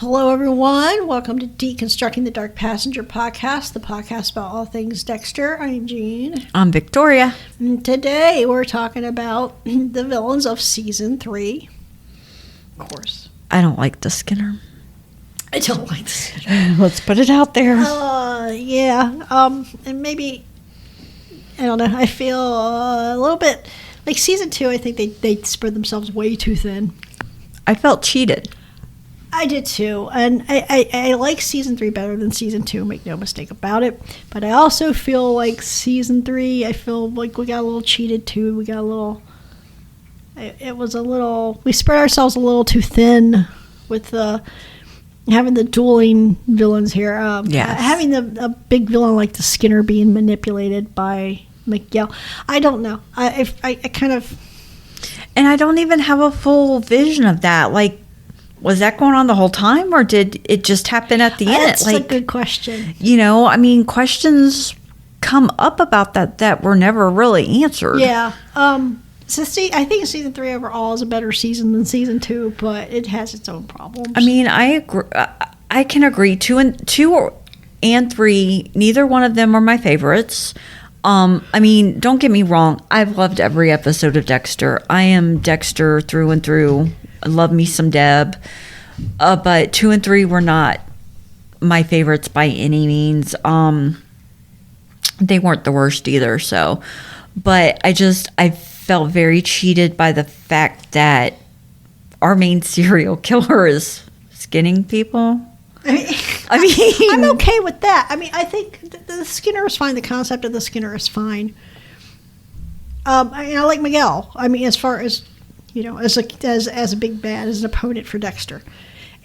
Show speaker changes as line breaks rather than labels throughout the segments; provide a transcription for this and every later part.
Hello, everyone. Welcome to Deconstructing the Dark Passenger podcast, the podcast about all things Dexter. I'm Jean.
I'm Victoria.
And today, we're talking about the villains of Season 3. Of course.
I don't like the Skinner.
I don't like the Skinner.
Let's put it out there.
And maybe, I don't know, I feel a little bit, like Season 2, I think they spread themselves way too thin.
I felt cheated.
I did too, and I like Season 3 better than Season 2, make no mistake about it, but I also feel like Season 3, I feel like we got a little cheated too, we spread ourselves a little too thin with having the dueling villains here.
Yes.
Having a big villain like the Skinner being manipulated by Miguel, I don't know, I kind of...
And I don't even have a full vision of that, like, was that going on the whole time, or did it just happen at the end?
That's a good question.
You know, I mean, questions come up about that were never really answered.
Yeah. So I think Season 3 overall is a better season than Season 2, but it has its own problems.
I mean, I agree. I can agree. 2 and 3, neither one of them are my favorites. I mean, don't get me wrong. I've loved every episode of Dexter. I am Dexter through and through. I love me some Deb. But 2 and 3 were not my favorites by any means. They weren't the worst either. So, but I felt very cheated by the fact that our main serial killer is skinning people. I mean,
I'm okay with that. I mean, I think the Skinner is fine. The concept of the Skinner is fine. I like Miguel. I mean, as far as, you know, as a big bad, as an opponent for Dexter,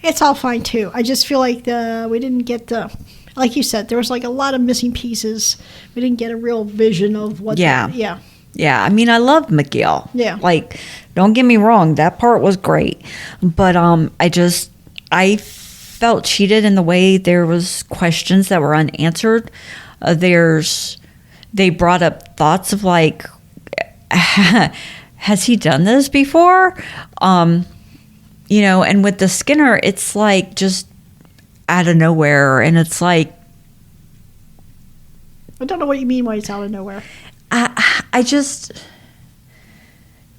it's all fine too. I just feel like we didn't get like you said, there was like a lot of missing pieces. We didn't get a real vision of what.
Yeah. I mean, I love Miguel.
Yeah.
Like, don't get me wrong, that part was great, but I felt cheated in the way there was questions that were unanswered. They brought up thoughts of like, has he done this before? You know, and with the Skinner, it's like just out of nowhere, and it's like,
I don't know what you mean by it's out of nowhere.
I just,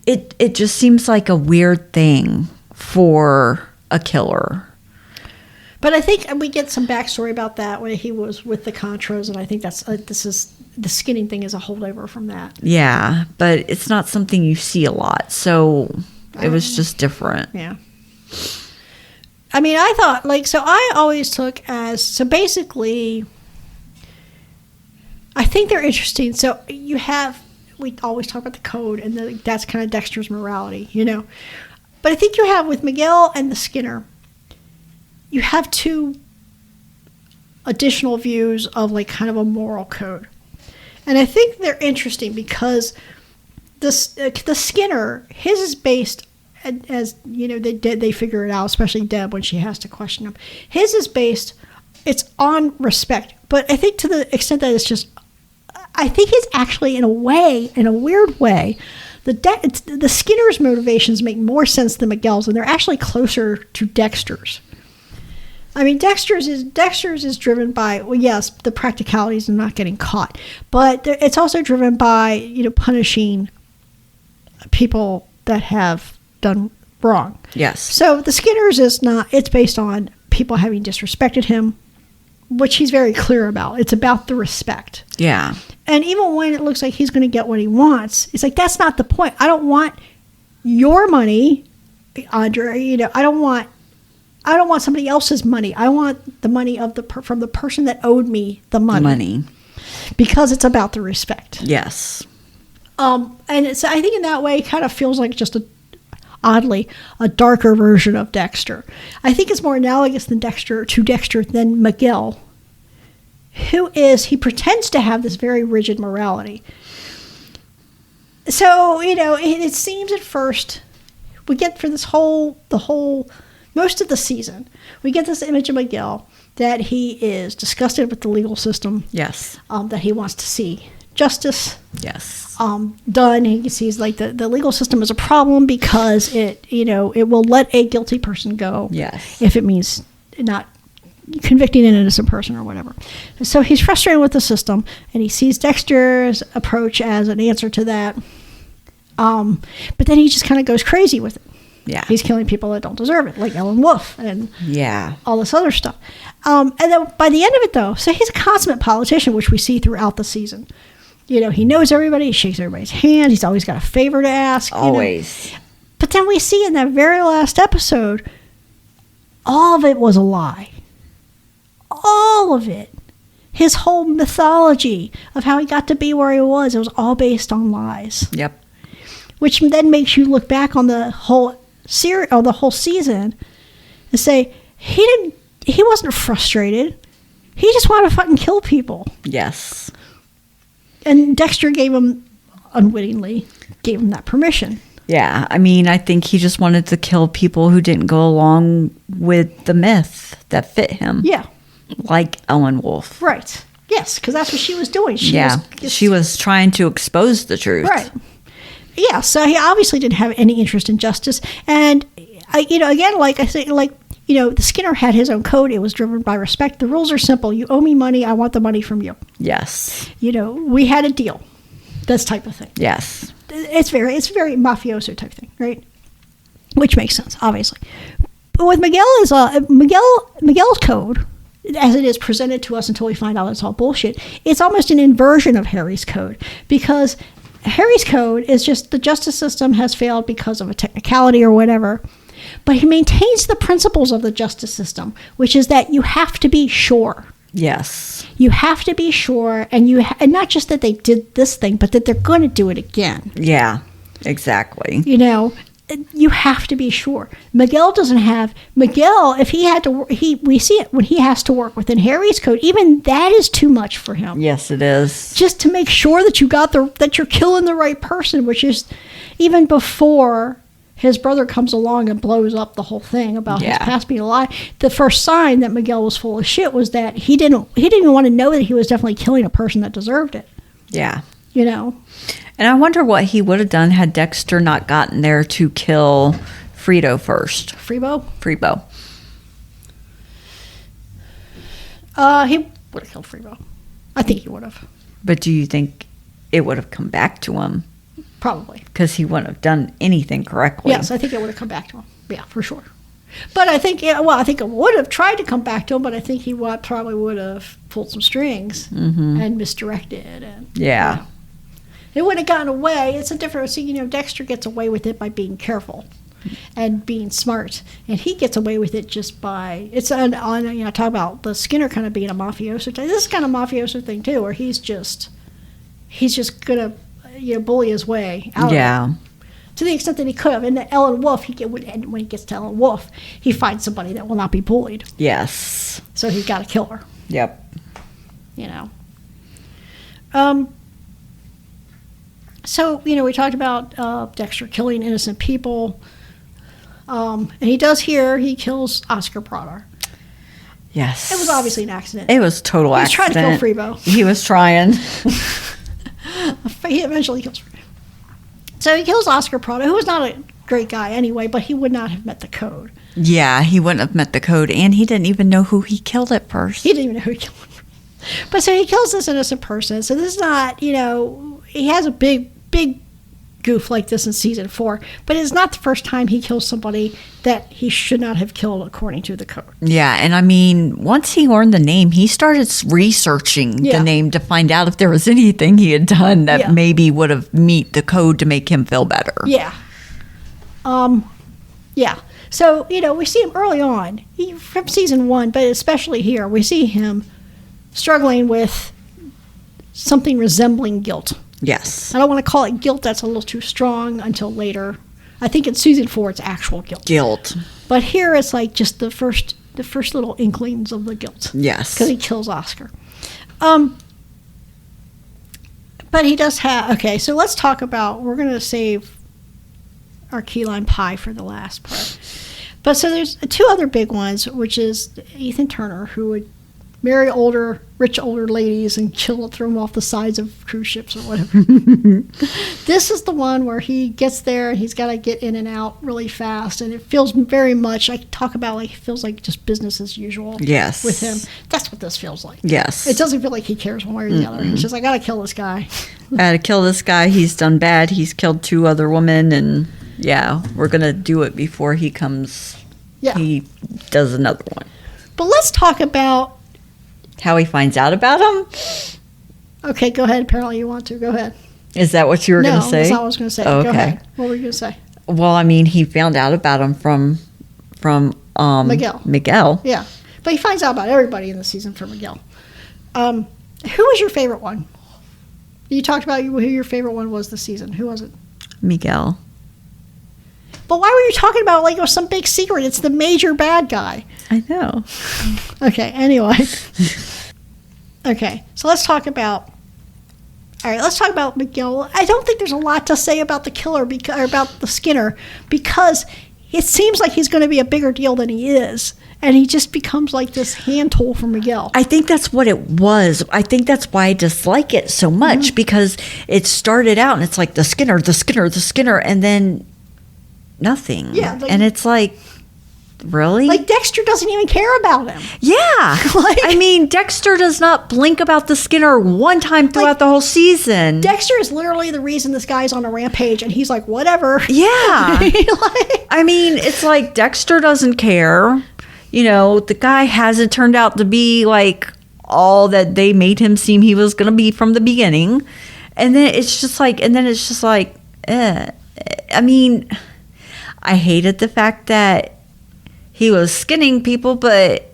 it just seems like a weird thing for a killer.
But I think we get some backstory about that when he was with the Contras, and I think that's the skinning thing is a holdover from that.
Yeah, but it's not something you see a lot, so it was just different.
Yeah. I mean, I thought, like, so I always took so basically, I think they're interesting. So we always talk about the code, and that's kind of Dexter's morality, you know. But I think you have, with Miguel and the Skinner, you have two additional views of like kind of a moral code. And I think they're interesting because the Skinner, his is based, as you know, they figure it out, especially Deb when she has to question him. His is based, it's on respect. But I think to the extent that it's just, I think it's actually in a weird way, the Skinner's motivations make more sense than Miguel's, and they're actually closer to Dexter's. I mean, Dexter's is driven by, well, yes, the practicalities of not getting caught, but it's also driven by, you know, punishing people that have done wrong.
Yes.
So the Skinner's it's based on people having disrespected him, which he's very clear about. It's about the respect.
Yeah. And
even when it looks like he's going to get what he wants, it's like, that's not the point. I don't want your money, Andre. You know, I don't want somebody else's money. I want the money from the person that owed me the money. Because it's about the respect.
Yes.
And it's, I think in that way, it kind of feels like just oddly, a darker version of Dexter. I think it's more analogous to Dexter than Miguel, he pretends to have this very rigid morality. So, you know, it seems at first, we get for most of the season, we get this image of Miguel that he is disgusted with the legal system.
Yes.
That he wants to see justice.
Yes.
Done. He sees like the legal system is a problem because it will let a guilty person go.
Yes.
If it means not convicting an innocent person or whatever. So he's frustrated with the system, and he sees Dexter's approach as an answer to that. But then he just kind of goes crazy with it.
Yeah.
He's killing people that don't deserve it, like Ellen Wolf and all this other stuff. And then by the end of it, though, so he's a consummate politician, which we see throughout the season. You know, he knows everybody. He shakes everybody's hand. He's always got a favor to ask.
Always.
You know? But then we see in that very last episode, all of it was a lie. All of it. His whole mythology of how he got to be where he was, it was all based on lies.
Yep.
Which then makes you look back on the whole series or the whole season and say, he wasn't frustrated. He just wanted to fucking kill people.
Yes.
And Dexter unwittingly gave him that permission.
Yeah, I mean, I think he just wanted to kill people who didn't go along with the myth that fit him.
Yeah.
Like Ellen Wolf.
Right. Yes, because that's what she was doing.
She was trying to expose the truth.
Right. Yeah, so he obviously didn't have any interest in justice. And, again, like I say, the Skinner had his own code. It was driven by respect. The rules are simple. You owe me money. I want the money from you.
Yes.
We had a deal. This type of thing.
Yes.
It's very mafioso type thing, right? Which makes sense, obviously. But with Miguel's code, as it is presented to us until we find out it's all bullshit, it's almost an inversion of Harry's code, because Harry's code is just the justice system has failed because of a technicality or whatever, but he maintains the principles of the justice system, which is that you have to be sure.
Yes.
You have to be sure, and and not just that they did this thing, but that they're going to do it again.
Yeah, exactly.
You have to be sure. Miguel doesn't have. Miguel, if he had to, we see it when he has to work within Harry's code. Even that is too much for him.
Yes, it is.
Just to make sure that that you're killing the right person, which is even before his brother comes along and blows up the whole thing about his past being a lie. The first sign that Miguel was full of shit was that he didn't even want to know that he was definitely killing a person that deserved it.
Yeah.
And
I wonder what he would have done had Dexter not gotten there to kill Freebo first.
Freebo?
Freebo.
He would have killed Freebo. I think he would have.
But do you think it would have come back to him?
Probably.
Because he wouldn't have done anything correctly.
Yes, I think it would have come back to him. Yeah, for sure. But I think, I think it would have tried to come back to him, but I think he probably would have pulled some strings and misdirected. And, it wouldn't have gotten away. It's a difference. Dexter gets away with it by being careful and being smart. And he gets away with it just by, talk about the Skinner kind of being a mafioso. This is kind of mafioso thing, too, where he's just going to, bully his way out of it. To the extent that he could have. And Ellen Wolf, when he gets to Ellen Wolf, he finds somebody that will not be bullied.
Yes.
So he's got to kill her.
Yep.
So, we talked about Dexter killing innocent people. And he kills Oscar Prado.
Yes.
It was obviously an accident.
It was total accident.
He was trying to kill Freebo.
He was trying.
He eventually kills Freebo. So he kills Oscar Prado, who was not a great guy anyway, but he would not have met the code.
Yeah, he wouldn't have met the code, and he didn't even know who he killed at first.
He didn't even know who he killed. But so he kills this innocent person. So this is not, he has a big goof like this in season 4, but it's not the first time he kills somebody that he should not have killed according to the code.
Yeah, and I mean, once he learned the name, he started researching the name to find out if there was anything he had done that maybe would have meet the code to make him feel better.
Yeah. So, we see him early on, from season 1, but especially here, we see him struggling with something resembling guilt.
Yes.
I don't want to call it guilt. That's a little too strong until later. I think in season 4, it's actual guilt.
Guilt.
But here it's like just the first little inklings of the guilt.
Yes.
Because he kills Oscar. But he does have... Okay, so let's talk about... We're going to save our key lime pie for the last part. But so there's 2 other big ones, which is Ethan Turner, who would marry rich older ladies and throw them off the sides of cruise ships or whatever. This is the one where he gets there and he's got to get in and out really fast, and it feels very much, I talk about like, it feels like just business as usual.
Yes.
With him. That's what this feels like.
Yes.
It doesn't feel like he cares one way or the other. It's just, I got to kill this guy.
I got to kill this guy. He's done bad. He's killed 2 other women, and yeah, we're going to do it before he comes.
Yeah.
He does another one.
But let's talk about
how he finds out about him.
Okay, go ahead. Apparently you want to. Go ahead.
Is that what you were going to say?
No, that's not what I was going to say.
Oh,
go
okay.
ahead. What were you going to say?
Well, I mean, he found out about him from Miguel.
Yeah. But he finds out about everybody in the season from Miguel. Who was your favorite one? You talked about who your favorite one was this season. Who was it?
Miguel.
But why were you talking about it like it was some big secret? It's the major bad guy.
I know.
Okay, anyway. Okay, so let's talk about Miguel. I don't think there's a lot to say about the killer, or about the Skinner, because it seems like he's going to be a bigger deal than he is. And he just becomes like this hand tool for Miguel.
I think that's what it was. I think that's why I dislike it so much, because it started out and it's like the Skinner, and then nothing.
Yeah.
And it's like, really?
Like Dexter doesn't even care about him.
Yeah.
Like,
I mean, Dexter does not blink about the Skinner one time throughout the whole season.
Dexter is literally the reason this guy's on a rampage, and he's like, whatever.
Yeah.
Like,
I mean, it's like Dexter doesn't care. You know, the guy hasn't turned out to be like all that they made him seem he was going to be from the beginning. And then it's just like, I mean, I hated the fact that he was skinning people, but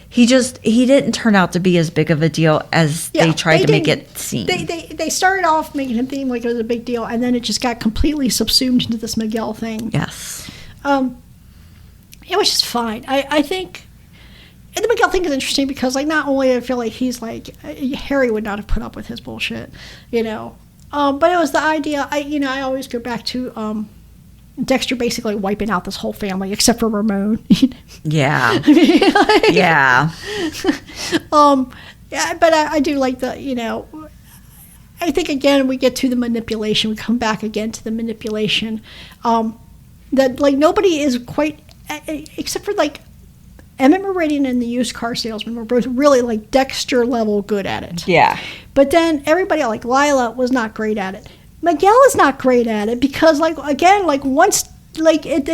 he didn't turn out to be as big of a deal as they tried to make it seem.
They started off making him seem like it was a big deal, and then it just got completely subsumed into this Miguel thing.
Yes.
It was just fine. I think, and the Miguel thing is interesting because, like, not only I feel like he's like, Harry would not have put up with his bullshit, you know, but it was the idea. I always go back to Dexter basically wiping out this whole family except for Ramon.
Yeah.
Like,
yeah.
Yeah, but I do like I think again we get to the manipulation. We come back again to the manipulation. That like nobody is quite, except for like Emmett Meridian and the used car salesman were both really like Dexter level good at it.
Yeah.
But then everybody like Lila was not great at it. Miguel is not great at it because at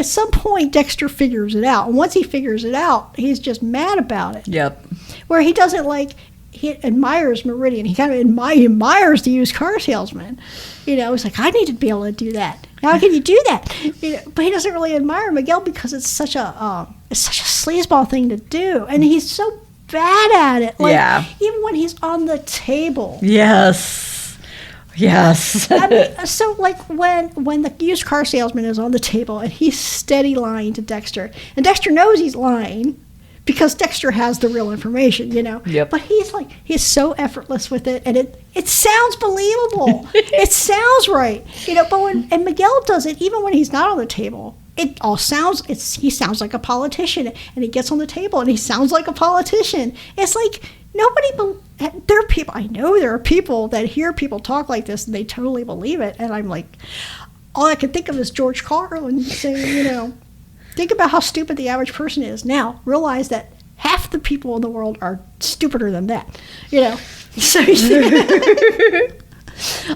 some point Dexter figures it out. And once he figures it out, he's just mad about it.
Yep.
Where he doesn't he admires Meridian. He kind of admires the used car salesman. You know, he's like, I need to be able to do that. How can you do that? But he doesn't really admire Miguel because it's such a sleazeball thing to do, and he's so bad at it. Like, even when he's on the table.
Yes. Yes.
I mean, so like when the used car salesman is on the table and he's steady lying to Dexter, and Dexter knows he's lying because Dexter has the real information, you know.
Yep.
But he's so effortless with it, and it sounds believable. It sounds right, you know. But when Miguel does it, even when he's not on the table, it all sounds. He sounds like a politician, and he gets on the table and he sounds like a politician. It's like nobody. There are people. I know there are people that hear people talk like this and they totally believe it, and I'm like, all I can think of is George Carlin saying, you know. Think about how stupid the average person is. Now, realize that half the people in the world are stupider than that. You know? So,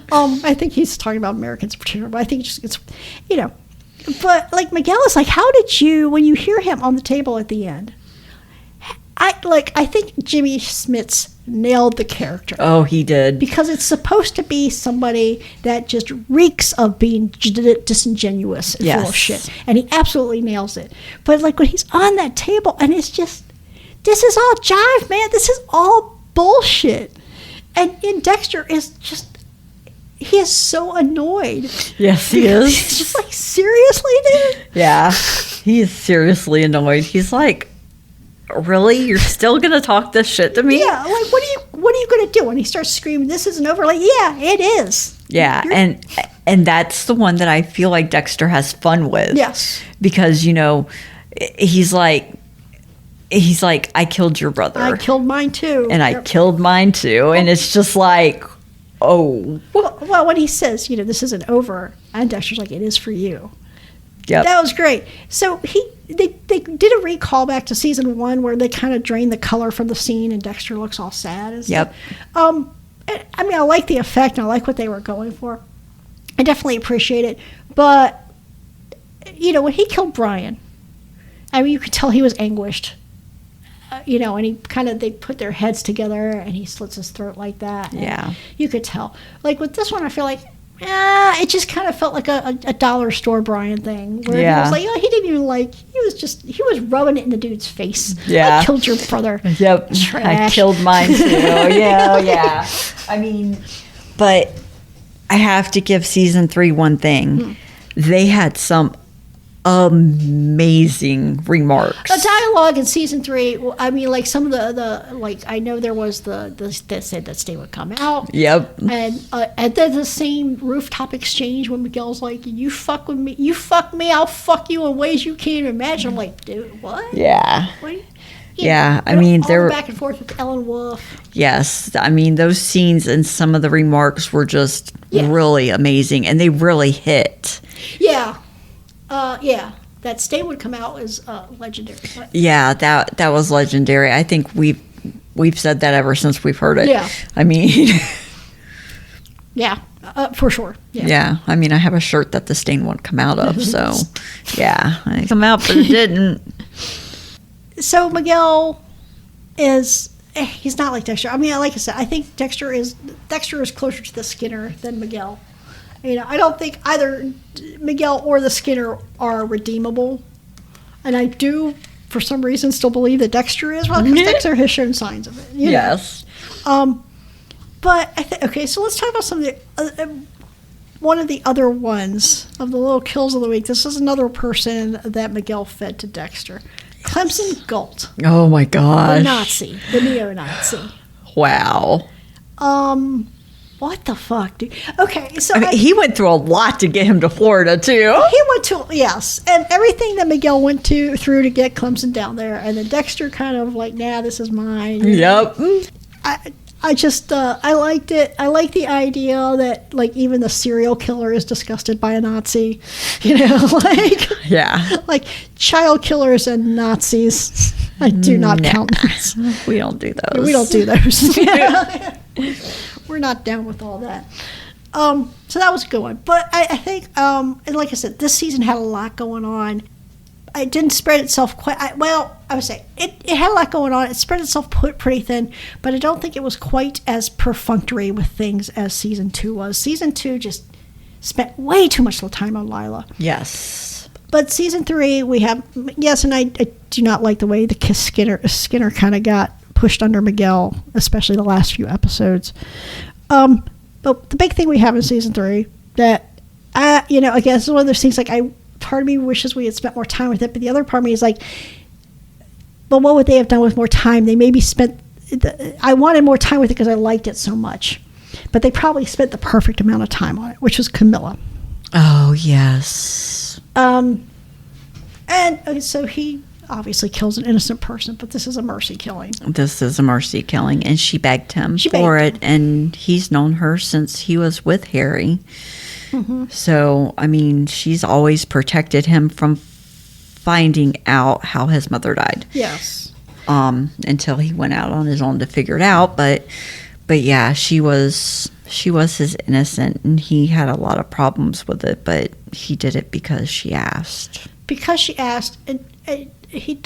I think he's talking about Americans in particular, but I think it's, you know. But, like, Miguel is like, how did you, when you hear him on the table at the end, I think Jimmy Smits nailed the character.
Oh, he did.
Because it's supposed to be somebody that just reeks of being disingenuous and full of shit. And he absolutely nails it. But like when he's on that table and it's just, this is all jive, man. This is all bullshit. And Dexter is just, he is so annoyed.
Yes, he is.
He's just like, seriously, dude?
Yeah, he is seriously annoyed. He's like, really? You're still gonna talk this shit to me?
Yeah, like what are you gonna do when he starts screaming, this isn't over? Like, yeah, it is.
Yeah, and that's the one that I feel like Dexter has fun with.
Yes.
Because, you know, he's like, he's like, I killed your brother.
I killed mine too.
And I killed mine too. And it's just like, oh.
Well, when he says, this isn't over, and Dexter's like, it is for you.
Yep.
That was great. So they did a recall back to season 1 where they kind of drained the color from the scene and Dexter looks all sad and stuff.
Yep.
I mean, I like the effect and I like what they were going for. I definitely appreciate it. But, when he killed Brian, I mean, you could tell he was anguished. And they put their heads together and he slits his throat like that.
Yeah.
You could tell. Like with this one, I feel like, it just kind of felt like a dollar store Brian thing. Where he was like, he didn't even he was rubbing it in the dude's face.
Yeah.
I killed your brother.
Yep.
Trash.
I killed mine too. Yeah. I mean, but I have to give season 3 one thing. They had some amazing remarks.
The dialogue in season 3, I mean, like some of the I know there was that said that Stay would come out.
Yep.
And then the same rooftop exchange when Miguel's like, you fuck with me, I'll fuck you in ways you can't even imagine. I'm like, dude, what?
Yeah.
What?
Yeah, I mean,
there were back and forth with Ellen Wolf.
Yes, I mean, those scenes and some of the remarks were just really amazing, and they really hit.
Yeah. That Stay would come out is legendary.
Yeah, that was legendary. I think we've said that ever since we've heard it.
Yeah.
I mean,
yeah, for sure.
Yeah. I mean, I have a shirt that the stain won't come out of. So, yeah, I come out, but it didn't.
So Miguel he's not like Dexter. I mean, like I said, I think Dexter is closer to the Skinner than Miguel. I don't think either Miguel or the Skinner are redeemable. And I do, for some reason, still believe that Dexter is. Well, because Dexter has shown signs of it.
Yes.
But, okay, so let's talk about some of the... one of the other ones of the little kills of the week. This is another person that Miguel fed to Dexter. Clemson Gault.
Oh, my gosh.
The Nazi. The neo-Nazi.
Wow.
What the fuck, dude? Okay, so...
I mean, he went through a lot to get him to Florida, too.
He went to... Yes. And everything that Miguel went through to get Clemson down there. And then Dexter kind of like, nah, this is mine.
Yep.
I just... I liked it. I like the idea that, like, even the serial killer is disgusted by a Nazi. Like...
Yeah.
Like, child killers and Nazis. I do not count those.
We don't do those.
We don't do those. We're not down with all that. So that was a good one. But I think, and like I said, this season had a lot going on. It didn't spread itself quite... I would say it had a lot going on. It spread itself pretty thin, but I don't think it was quite as perfunctory with things as Season 2 was. Season 2 just spent way too much time on Lila.
Yes.
But Season 3, we have... Yes, and I do not like the way the Skinner kind of got pushed under Miguel, especially the last few episodes. But the big thing we have in Season 3 that, I guess it's one of those things, like, part of me wishes we had spent more time with it, but the other part of me is like, but what would they have done with more time? They maybe I wanted more time with it because I liked it so much. But they probably spent the perfect amount of time on it, which was Camilla.
Oh, yes.
And so he obviously kills an innocent person, but this is a mercy killing.
This is a mercy killing, and she begged him
it,
and he's known her since he was with Harry. Mm-hmm. So, I mean, she's always protected him from finding out how his mother died.
Yes.
Until he went out on his own to figure it out, but yeah, she was his innocent, and he had a lot of problems with it, but he did it because she asked. Because she asked,
and he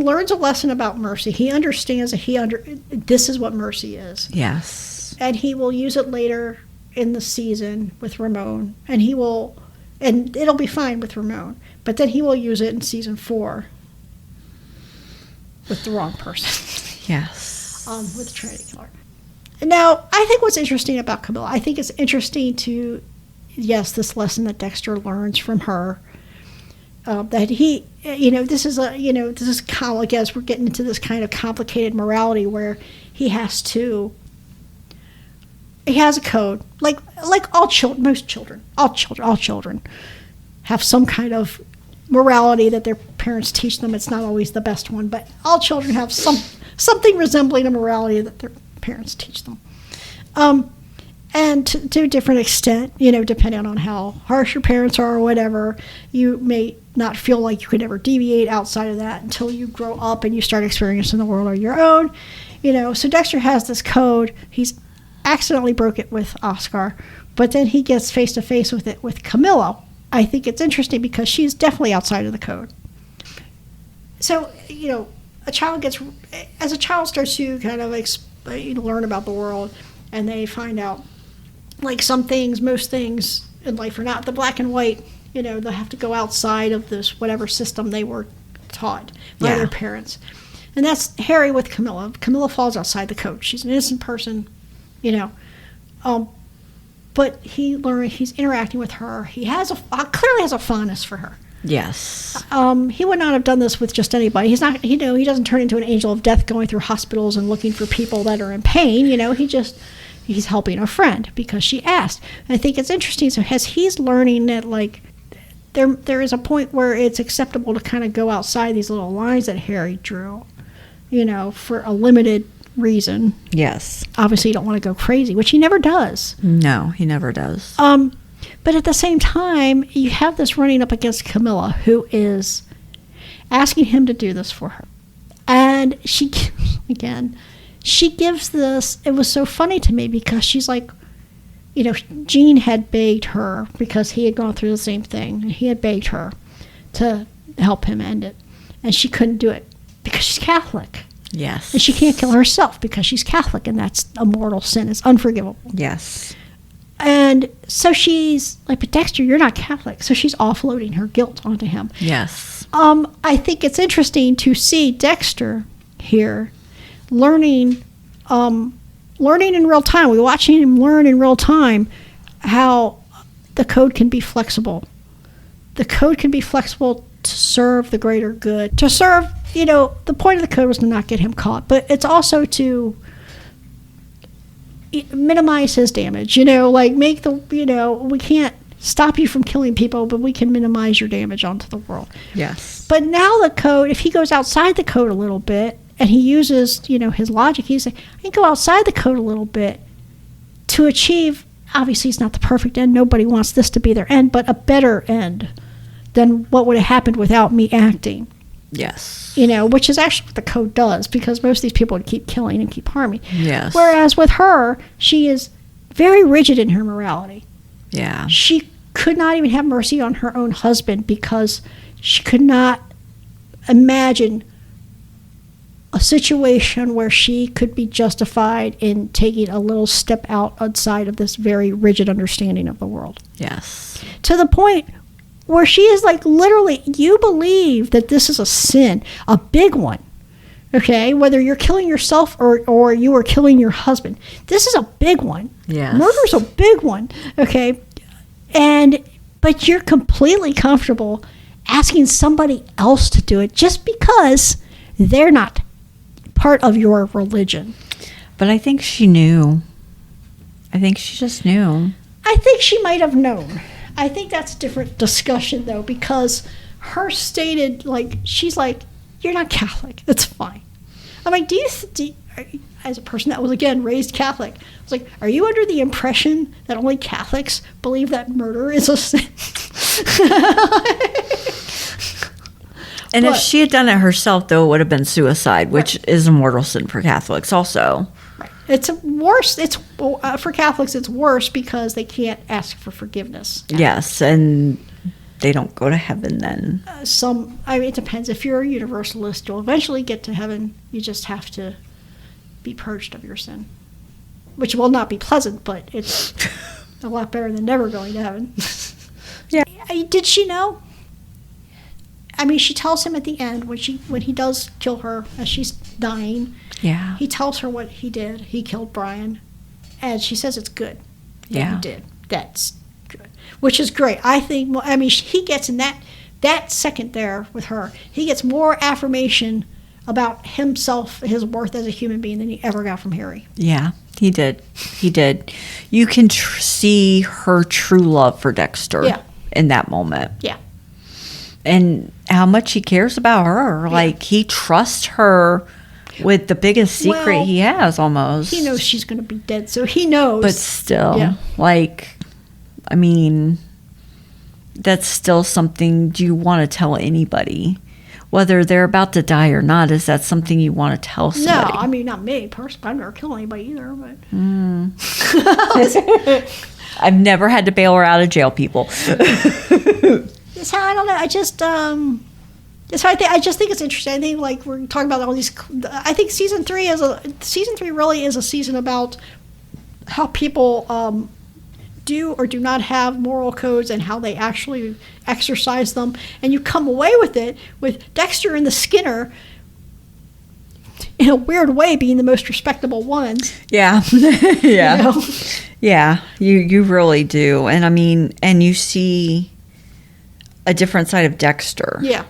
learns a lesson about mercy. He understands that this is what mercy is.
Yes.
And he will use it later in the season with Ramon, and it'll be fine with Ramon, but then he will use it in Season 4 with the wrong person.
Yes.
With the Trinity Killer. Now, I think what's interesting about Camilla, I think it's interesting this lesson that Dexter learns from her, that he, this is kind of, I guess we're getting into this kind of complicated morality where he has a code, like all children have some kind of morality that their parents teach them. It's not always the best one, but all children have something resembling a morality that their parents teach them. And to a different extent, depending on how harsh your parents are or whatever, you may not feel like you could ever deviate outside of that until you grow up and you start experiencing the world on your own. So Dexter has this code. He's accidentally broke it with Oscar, but then he gets face to face with it with Camilla. I think it's interesting because she's definitely outside of the code. So, as a child starts to kind of learn about the world, and they find out, like, most things in life are not the black and white. They have to go outside of this whatever system they were taught by their parents. And that's Harry with Camilla. Camilla falls outside the code. She's an innocent person, but he's interacting with her. He clearly has a fondness for her.
Yes.
He would not have done this with just anybody. He's not, he doesn't turn into an angel of death going through hospitals and looking for people that are in pain. He's helping a friend because she asked. And I think it's interesting. So as he's learning that, like, there is a point where it's acceptable to kind of go outside these little lines that Harry drew, for a limited reason.
Yes.
Obviously, you don't want to go crazy, which he never does.
No, he never does.
But at the same time, you have this running up against Camilla, who is asking him to do this for her. And she gives this, it was so funny to me because she's like, Jean had begged her because he had gone through the same thing. And he had begged her to help him end it. And she couldn't do it because she's Catholic.
Yes.
And she can't kill herself because she's Catholic, and that's a mortal sin. It's unforgivable.
Yes.
And so she's like, but Dexter, you're not Catholic. So she's offloading her guilt onto him.
Yes.
I think it's interesting to see Dexter here learning in real time. We're watching him learn in real time how the code can be flexible. The code can be flexible to serve the greater good. To serve, the point of the code was to not get him caught, but it's also to minimize his damage. Make we can't stop you from killing people, but we can minimize your damage onto the world.
Yes.
But now the code, if he goes outside the code a little bit, and he uses, his logic, he's like, I can go outside the code a little bit to achieve, obviously it's not the perfect end, nobody wants this to be their end, but a better end than what would have happened without me acting.
Yes.
Which is actually what the code does, because most of these people would keep killing and keep harming.
Yes.
Whereas with her, she is very rigid in her morality.
Yeah.
She could not even have mercy on her own husband because she could not imagine a situation where she could be justified in taking a little step outside of this very rigid understanding of the world.
Yes.
To the point where she is like, literally, you believe that this is a sin, a big one. Okay, whether you're killing yourself or you are killing your husband. This is a big one.
Yes.
Murder's a big one. Okay. But you're completely comfortable asking somebody else to do it just because they're not part of your religion.
But I think she knew. I think she just knew.
I think she might have known. I think that's a different discussion, though, because her stated, like, she's like, you're not Catholic. It's fine. I'm like, as a person that was, again, raised Catholic, I was like, are you under the impression that only Catholics believe that murder is a sin?
And if she had done it herself, though, it would have been suicide, which is a mortal sin for Catholics also.
Right. It's worse. For Catholics, it's worse because they can't ask for forgiveness.
Yes, and they don't go to heaven then.
It depends. If you're a universalist, you'll eventually get to heaven. You just have to be purged of your sin, which will not be pleasant, but it's a lot better than never going to heaven.
Yeah.
Did she know? I mean, she tells him at the end when he does kill her as she's dying.
Yeah.
He tells her what he did. He killed Brian, and she says it's good.
Yeah.
He did. That's good, which is great. I think. Well, I mean, he gets in that second there with her. He gets more affirmation about himself, his worth as a human being than he ever got from Harry.
Yeah, he did. He did. You can see her true love for Dexter in that moment.
Yeah.
and how much he cares about her. Like, he trusts her with the biggest secret he has, almost.
He knows she's going to be dead, so he knows.
But still, like, I mean, that's still something you want to tell anybody. Whether they're about to die or not, is that something you want to tell somebody?
No, I mean, not me personally. I've never killed anybody either. But
I've never had to bail her out of jail, people.
That's how, I don't know. I just that's how I just think it's interesting. I think, like, we're talking about all these. I think season 3 really is a season about how people do or do not have moral codes and how they actually exercise them, and you come away with it with Dexter and the Skinner in a weird way being the most respectable ones.
Yeah.
You know?
Yeah, you really do. And I mean, and you see a different side of Dexter.
Yeah.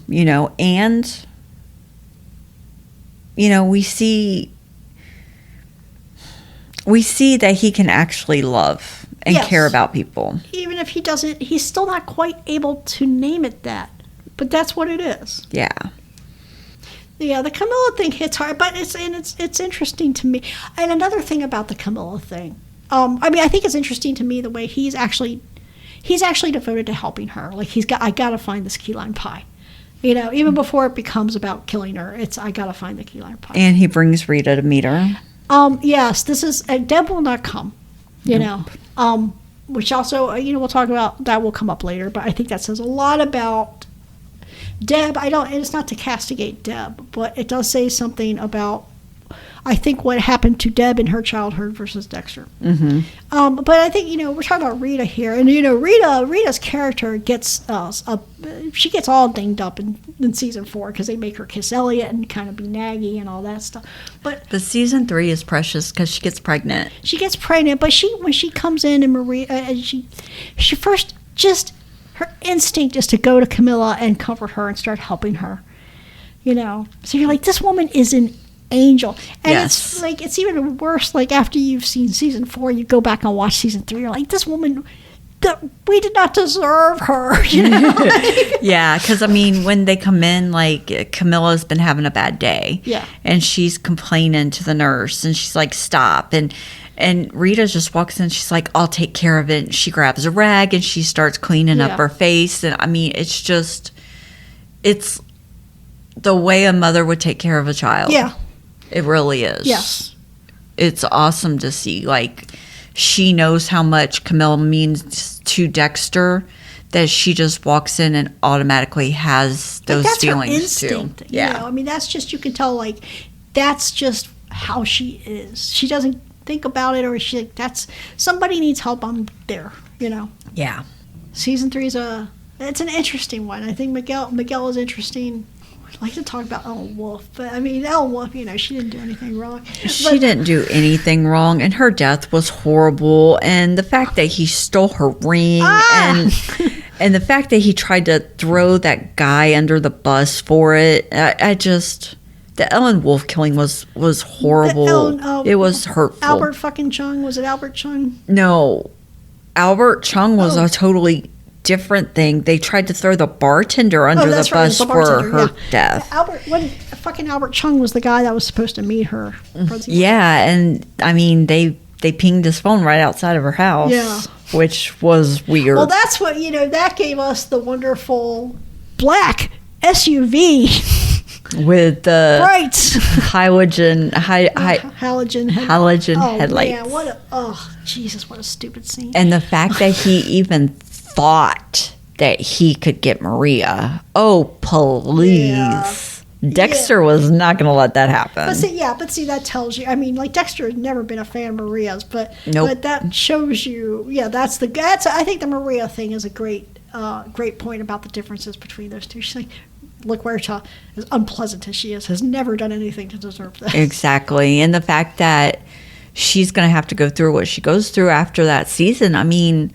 You know, and you know, we see that he can actually love and care about people.
Even if he doesn't, he's still not quite able to name it that. But that's what it is.
Yeah.
Yeah, the Camilla thing hits hard, but it's interesting to me. And another thing about the Camilla thing, I mean, I think it's interesting to me the way he's actually devoted to helping her. Like, I gotta find this key lime pie. You know, even before it becomes about killing her, I gotta find the key lime pie.
And he brings Rita to meet her.
Yes, this is Deb will not come. You know, which also, you know, we'll talk about that. Will come up later, but I think that says a lot about Deb. It's not to castigate Deb, but it does say something about, I think, what happened to Deb in her childhood versus Dexter.
Mm-hmm.
But I think, you know, we're talking about Rita here, and you know, Rita's character gets she gets all dinged up in season 4 because they make her kiss Elliot and kind of be naggy and all that stuff. But
season 3 is precious because she gets pregnant.
She gets pregnant, but when she comes in and Maria, and she first just her instinct is to go to Camilla and comfort her and start helping her. You know, so you're like, this woman is an angel. And it's like, it's even worse, like, after you've seen season 4, you go back and watch season 3, you're like, this woman, we did not deserve her, you know?
Yeah, because I mean, when they come in, like, Camilla's been having a bad day.
Yeah.
And she's complaining to the nurse, and she's like, stop. And Rita just walks in, she's like, I'll take care of it. And she grabs a rag and she starts cleaning up her face. And I mean, it's the way a mother would take care of a child.
Yeah.
It really is.
Yes.
It's awesome to see. Like, she knows how much Camilla means to Dexter, that she just walks in and automatically has those feelings
her instinct,
too. Yeah.
You know? I mean, that's just, you can tell, like, that's just how she is. She doesn't think about it, or she's like, that's, somebody needs help, I'm there, you know?
Yeah.
Season 3 is it's an interesting one. I think Miguel is interesting. I'd like to talk about Ellen Wolf, but I mean, Ellen Wolf, you know, she didn't do anything wrong.
She didn't do anything wrong, and her death was horrible. And the fact that he stole her ring, and the fact that he tried to throw that guy under the bus for it, the Ellen Wolf killing was horrible. It was hurtful.
Albert fucking Chung, was it Albert Chung?
No, Albert Chung was a totally different thing. They tried to throw the bartender under the bus for her death.
Albert Chung was the guy that was supposed to meet her.
Yeah, and I mean, they pinged his phone right outside of her house.
Yeah.
Which was weird.
Well, that's what, you know, that gave us the wonderful black SUV
with the halogen headlights.
Man, Jesus, what a stupid scene.
And the fact that he even thought that he could get Maria. Oh, please.
Yeah.
Dexter was not going to let that happen.
But see, that tells you, I mean, like, Dexter has never been a fan of Maria's, but that shows you, I think the Maria thing is a great point about the differences between those two. She's like, look, where as unpleasant as she is, has never done anything to deserve this.
Exactly. And the fact that she's going to have to go through what she goes through after that season, I mean,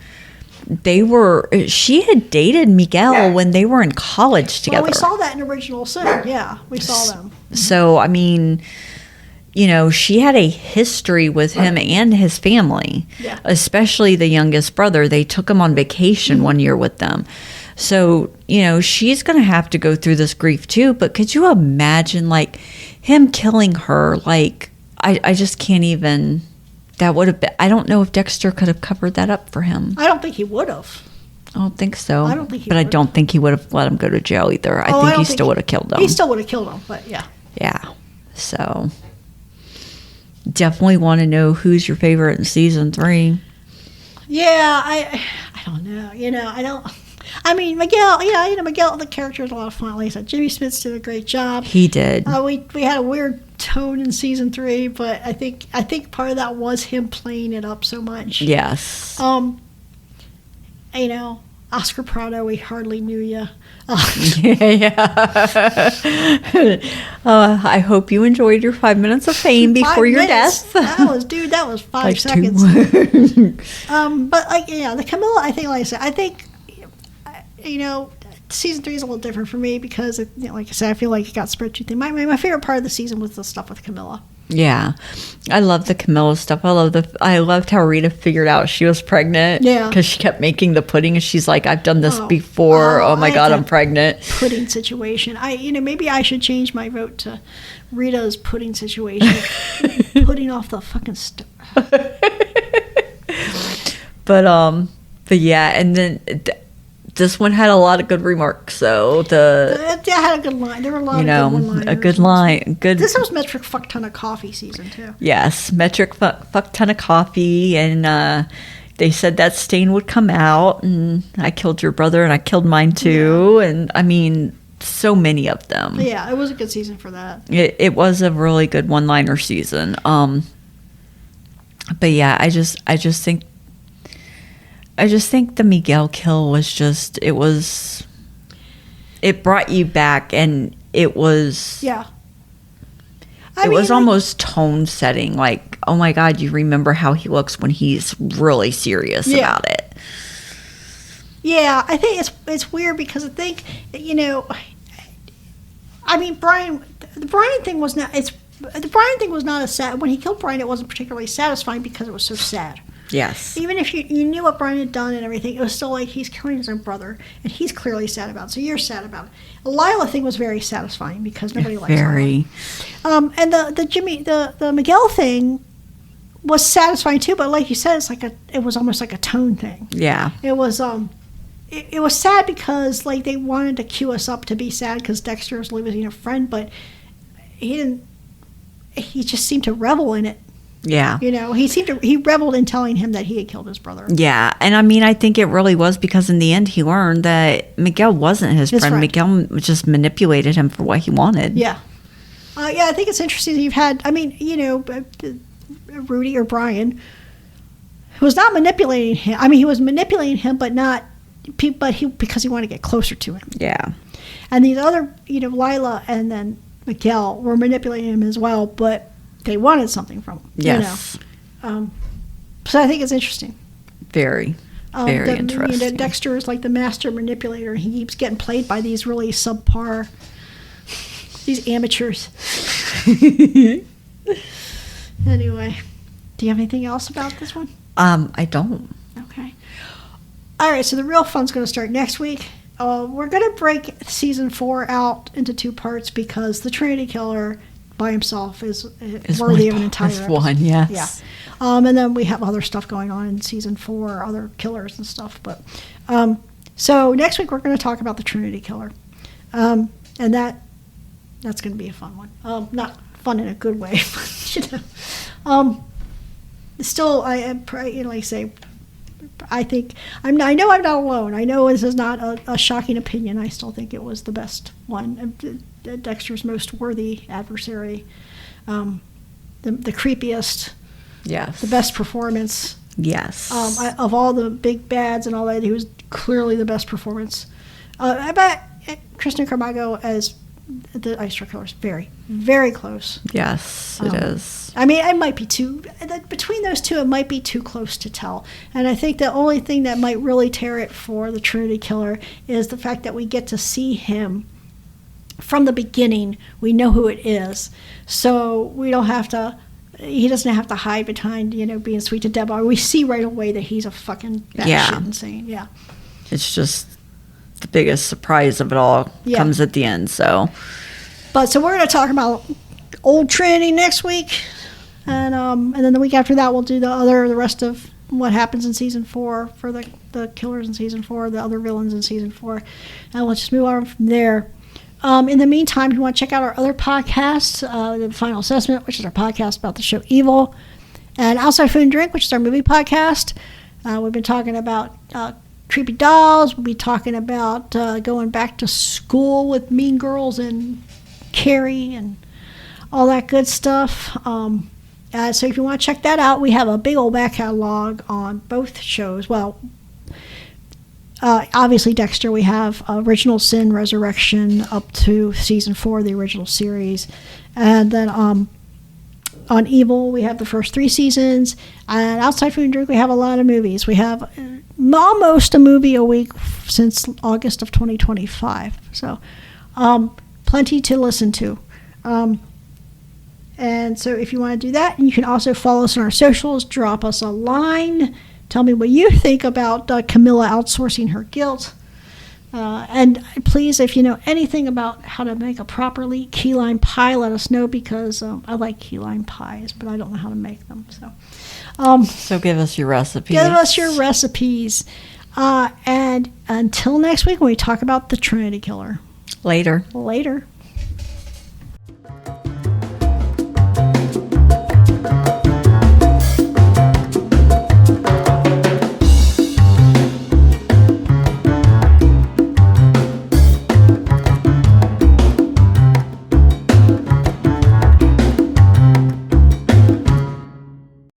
she had dated Miguel when they were in college together.
Well, we saw that in Original Sin. Yeah, we saw them.
So, I mean, you know, she had a history with him and his family, especially the youngest brother. They took him on vacation one year with them. So, she's going to have to go through this grief too. But could you imagine, like, him killing her? Like, I just can't even. That would have been. I don't know if Dexter could have covered that up for him.
I don't think he would have.
I don't think so.
I don't think he
But
would.
I don't think he would have let him go to jail either. I think he still would have killed him.
He still would have killed him, but yeah.
Yeah. So, definitely want to know who's your favorite in season 3.
Yeah, I don't know. I don't. I mean, Miguel. Miguel. The character is a lot of fun. Like I said, Jimmy Smits did a great job.
He did.
We had a weird tone in season 3, but I think part of that was him playing it up so much.
Yes.
Oscar Prado, we hardly knew you.
Yeah. I hope you enjoyed your 5 minutes of fame before your death.
That was 5
like
seconds. But the Camilla, I think, season 3 is a little different for me because, like I said, I feel like it got spread too thin. My favorite part of the season was the stuff with Camilla.
Yeah, I love the Camilla stuff. I loved how Rita figured out she was pregnant.
Yeah,
because she kept making the pudding, and she's like, "I've done this before. Oh my God, I'm pregnant."
Pudding situation. Maybe I should change my vote to Rita's pudding situation. Pudding off the fucking stove.
But yeah, and then. This one had a lot of good remarks, so
it had a good line. There were a lot of good one-liners.
A good line. Good.
This was metric fuck ton of coffee season too.
Yes, metric fuck ton of coffee, and they said that stain would come out, and I killed your brother, and I killed mine too, and I mean, so many of them.
Yeah, it was a good season for that.
It was a really good one-liner season. But yeah, I just think the Miguel kill was it brought you back, and it was...
Yeah.
It was almost tone setting, like, oh my God, you remember how he looks when he's really serious about it.
Yeah, I think it's weird because I think, Brian, the Brian thing was not, the Brian thing was not as sad. When he killed Brian, it wasn't particularly satisfying because it was so sad.
Yes.
Even if you knew what Brian had done and everything, it was still like he's killing his own brother, and he's clearly sad about it, so you're sad about it. The Lila thing was very satisfying because nobody likes Lila. And the Miguel thing was satisfying too, but like you said, it was almost like a tone thing. Yeah. It was it was sad because like they wanted to cue us up to be sad because Dexter was losing a friend, but he just seemed to revel in it.
Yeah.
He reveled in telling him that he had killed his brother.
Yeah. And I think it really was because in the end he learned that Miguel wasn't his friend. Miguel just manipulated him for what he wanted.
Yeah. I think it's interesting that you've had, Rudy or Brian, who was not manipulating him. He was manipulating him, but because he wanted to get closer to him. Yeah. And these other, Lila and then Miguel were manipulating him as well, but they wanted something from him. Yes. So I think it's interesting.
Very interesting.
Dexter is like the master manipulator. He keeps getting played by these really subpar, these amateurs. Anyway, do you have anything else about this one?
I don't.
Okay. All right, so the real fun's going to start next week. We're going to break season 4 out into 2 parts because the Trinity Killer by himself is worthy of an entire episode.
One, yes.
Yeah. And then we have other stuff going on in season 4, other killers and stuff. But so next week we're going to talk about the Trinity Killer, and that's going to be a fun one. Not fun in a good way, but still, like I say, I think I know I'm not alone. I know this is not a shocking opinion. I still think it was the best one. Dexter's most worthy adversary, the creepiest, yes, the best performance, yes. Of all the big bads and all that, he was clearly the best performance. I bet Kristen Carmago as the Ice Truck Killer is very, very close.
Yes, it is.
It might be between those two, it might be too close to tell. And I think the only thing that might really tear it for the Trinity Killer is the fact that we get to see him from the beginning. We know who it is, so we don't have to. He doesn't have to hide behind, being sweet to Deborah. We see right away that he's a fucking batshit insane. Yeah,
it's just the biggest surprise of it all
Yeah.
comes at the end. So,
So we're going to talk about Old Trinity next week, and then the week after that we'll do the rest of what happens in season 4 for the killers in season 4, the other villains in season 4, and we'll just move on from there. In the meantime, if you want to check out our other podcasts, the Final Assessment, which is our podcast about the show Evil, and Outside Food and Drink, which is our movie podcast. We've been talking about creepy dolls. We'll be talking about going back to school with Mean Girls and Carrie and all that good stuff. So if you want to check that out, we have a big old back catalog on both shows. Well, obviously Dexter, we have Original Sin Resurrection up to season 4 of the original series, and then on Evil we have the first 3 seasons, and Outside Food and Drink we have a lot of movies. We have almost a movie a week since August of 2025, so plenty to listen to. And so if you want to do that, you can also follow us on our socials, drop us a line, tell me what you think about Camilla outsourcing her guilt. And please, if you know anything about how to make a properly key lime pie, let us know, because I like key lime pies, but I don't know how to make them.
so give us your recipes.
Give us your recipes. And until next week when we talk about the Trinity Killer.
Later.
Later.